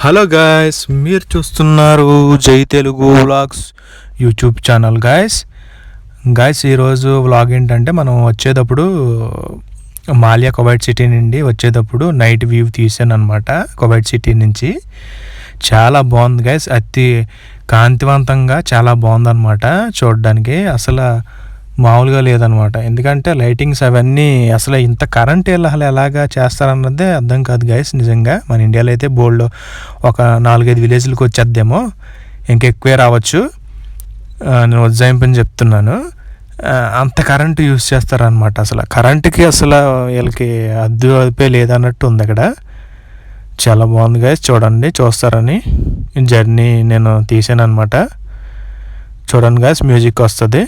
Hello guys, మీరు చూస్తున్నారు జై Telugu vlogs YouTube channel. Guys ఈరోజు వ్లాగ్ ఏంటంటే, మనం వచ్చేటప్పుడు మాల్యా కువైట్ సిటీ నుండి వచ్చేటప్పుడు నైట్ వ్యూ తీసాను అనమాట. కువైట్ సిటీ నుంచి చాలా బాగుంది గాయస్, అతి కాంతివంతంగా చాలా బాగుందన్నమాట. చూడడానికి అసలు మామూలుగా లేదనమాట. ఎందుకంటే లైటింగ్స్ అవన్నీ అసలు ఇంత కరెంట్ అసలు ఎలాగా చేస్తారన్నదే అర్థం కాదు గైస్. నిజంగా మన ఇండియాలో అయితే బోల్డ్ ఒక 4-5 విలేజ్లకు వచ్చేద్దేమో, ఇంకెక్కువే రావచ్చు. నేను ఉజ్జాయింపని చెప్తున్నాను. అంత కరెంటు యూజ్ చేస్తారనమాట. అసలు కరెంటుకి అసలు వీళ్ళకి అదుపే లేదన్నట్టు ఉంది అక్కడ. చాలా బాగుంది గైస్, చూడండి, చూస్తారని జర్నీ నేను తీసాను అనమాట. చూడండి గైస్, మ్యూజిక్ వస్తుంది.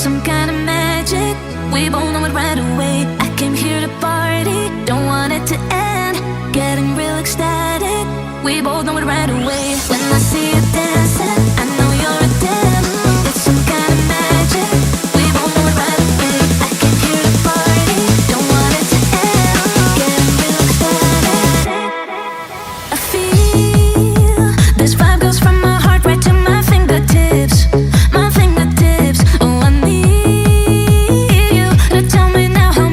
Some kind of magic, we both know it right away. I came here to party, don't want it to end. Getting real ecstatic, we both know it right away. When I see you dancing, I know you're a 10. It's some kind of magic, we both know it right away. I came here to party, don't want it to end. Getting real ecstatic. I feel this vibe goes from my heart right to my fingertips. My fingertips. Oh, I need you to tell me now how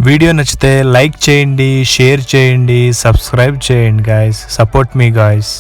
video నచ్చితే like చేయండి, share చేయండి, subscribe చేయండి guys. Support మీ guys.